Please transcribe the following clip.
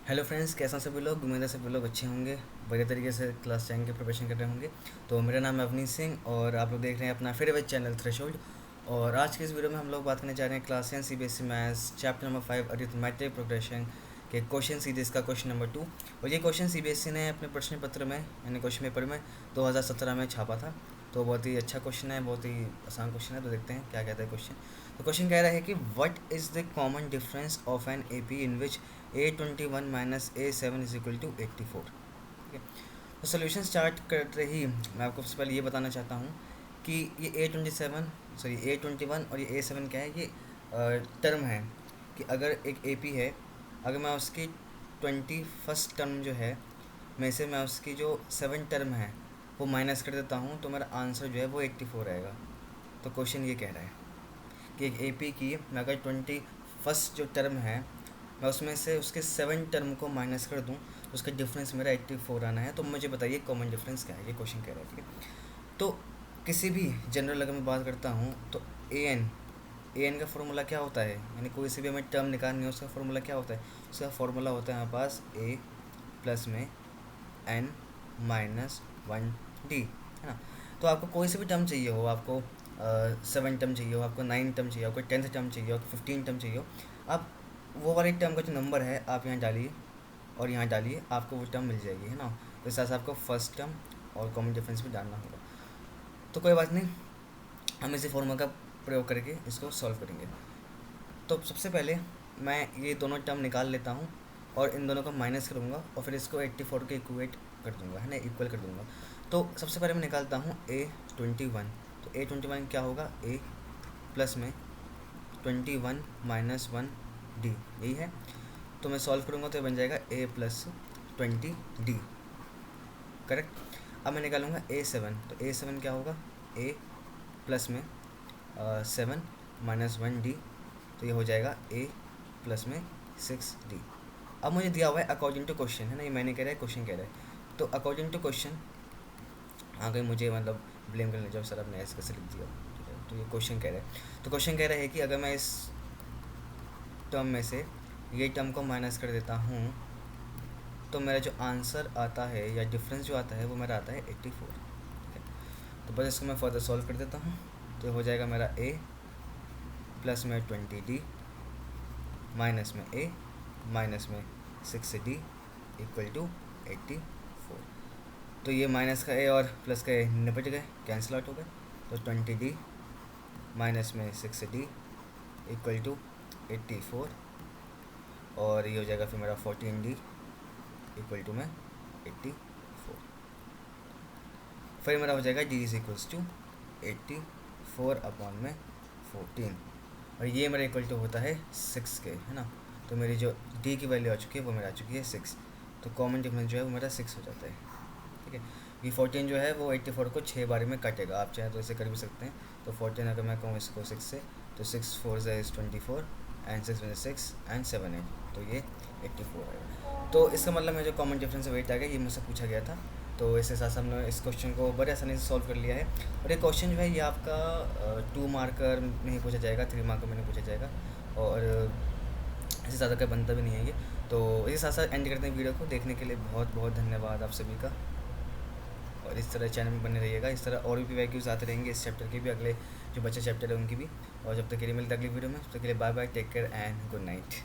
Hello friends, कैसा सभी लोग। उम्मीद है सभी लोग अच्छे होंगे, बढ़िया तरीके से क्लास 10 की प्रिपरेशन कर रहे होंगे। तो मेरा नाम है अवनीश सिंह और आप लोग देख रहे हैं अपना फेवरेट चैनल थ्रेशोल्ड। और आज के इस वीडियो में हम लोग बात करने जा रहे हैं class 10 CBSE maths chapter number 5 arithmetic progression के क्वेश्चन सीरीज का क्वेश्चन नंबर 2। और ये क्वेश्चन सीबीएसई ने अपने प्रश्न पत्र में यानी क्वेश्चन पेपर में 2017 में छापा था। तो बहुत ही अच्छा क्वेश्चन है, बहुत ही आसान क्वेश्चन है। तो देखते हैं क्या कहता है क्वेश्चन। तो क्वेश्चन कह रहा है कि what is the common difference of an A P in which A21 minus A7 is equal to 84। ठीक है। तो सोल्यूशन स्टार्ट करते ही मैं आपको सबसे पहले ये बताना चाहता हूँ कि ये A21 और ये A7 क्या है। ये टर्म है कि अगर एक AP है, अगर मैं उसकी 21st टर्म जो है में से मैं उसकी जो 7 टर्म है वो माइनस कर देता हूँ तो मेरा आंसर जो है वो 84 आएगा। तो क्वेश्चन ये कह रहा है कि एक AP की मैं अगर 21st जो टर्म है मैं उसमें से उसके 7 टर्म को माइनस कर दूं तो उसका डिफरेंस मेरा 84 आना है। तो मुझे बताइए कॉमन डिफरेंस क्या है, ये क्वेश्चन कह रहा है। ठीक है। तो किसी भी जनरल अगर मैं बात करता हूँ तो ए एन का फार्मूला क्या होता है, यानी कोई सी भी हमें टर्म निकालनी है उसका फार्मूला क्या होता है। उसका फार्मूला होता है हमारे पास ए प्लस में एन माइनस 1 डी, है ना। तो आपको कोई सी भी टर्म चाहिए हो, आपको 7 टर्म चाहिए हो, आपको 9 टर्म चाहिए हो, आपको 10th टर्म चाहिए हो, 15 टर्म चाहिए हो, आप वो वाले टर्म का जो नंबर है आप यहाँ डालिए और यहाँ डालिए, आपको वो टर्म मिल जाएगी, है ना। तो इस तरह से आपको फर्स्ट टर्म और कॉमन डिफरेंस भी डालना होगा। तो कोई बात नहीं, हम इसी फॉर्मूला का प्रयोग करके इसको सॉल्व करेंगे। तो सबसे पहले मैं ये दोनों टर्म निकाल लेता हूँ और इन दोनों को माइनस करूँगा और फिर इसको 84 के इक्वेट कर दूँगा, है ना, इक्वल कर दूँगा। तो सबसे पहले मैं निकालता हूँ A21। तो A21 क्या होगा, A प्लस में 21 माइनस 1D, यही है। तो मैं सॉल्व करूँगा तो ये बन जाएगा A प्लस 20D, करेक्ट। अब मैं निकालूंगा A7। तो A7 क्या होगा, A प्लस में 7 माइनस 1D, तो ये हो जाएगा A प्लस में 6D। अब मुझे दिया हुआ है अकॉर्डिंग टू क्वेश्चन, है ना, ये मैंने कह रहा है क्वेश्चन कह रहा है। तो अकॉर्डिंग टू क्वेश्चन आगे मुझे मतलब ब्लेम करने जब सर आपने ऐसे कैसे लिख दिया। ठीक है। तो ये क्वेश्चन कह रहा है, तो क्वेश्चन कह रहा है कि अगर मैं इस टर्म में से ये टर्म को माइनस कर देता हूँ तो मेरा जो आंसर आता है या डिफरेंस जो आता है वो मेरा आता है 84। ठीक है। तो बस इसको मैं फर्दर सॉल्व कर देता हूँ। तो हो जाएगा मेरा A प्लस में 20D माइनस में A माइनस में 6D इक्वल टू 84। तो ये माइनस का A और प्लस का A निपट गए, कैंसिल आउट हो गए। तो 20D माइनस में 6D इक्वल टू 84 और ये हो जाएगा फिर मेरा 14D इक्वल टू में 84। फिर मेरा हो जाएगा D is equals to 84 upon में 14 और ये मेरा इक्वल टू होता है 6 के, है ना। तो मेरी जो D की वैल्यू आ चुकी है वो मेरा आ चुकी है 6। तो कॉमन डिफरेंस जो है वो मेरा 6 हो जाता है। ठीक है। ये 14 जो है वो 84 को 6 बार में काटेगा, आप चाहें तो इसे कर भी सकते हैं। तो 14 अगर मैं कहूँ इसको 6 से, तो 6 4 इज़ 24 एंड 6 में 6 एंड 7 8, तो ये 84 है। तो इसका मतलब है जो कॉमन डिफरेंस वेट आ गया, ये मुझसे पूछा गया था। तो इसके साथ हमने इस क्वेश्चन को बड़े आसानी से सॉल्व कर लिया है। और ये क्वेश्चन जो है ये आपका 2 मार्कर में ही पूछा जाएगा, 3 मार्कर में नहीं पूछा जाएगा और इससे ज़्यादा का बनता भी नहीं है ये। तो इसी साथ साथ एंड करते हैं वीडियो को। देखने के लिए बहुत बहुत धन्यवाद आप सभी का। और इस तरह चैनल में बने रहिएगा, इस तरह और भी वीडियोस आते रहेंगे इस चैप्टर के भी, अगले जो बच्चे चैप्टर है उनकी भी। और जब तक के लिए मिलते अगली वीडियो में, तब तक के लिए bye bye, take care and good night.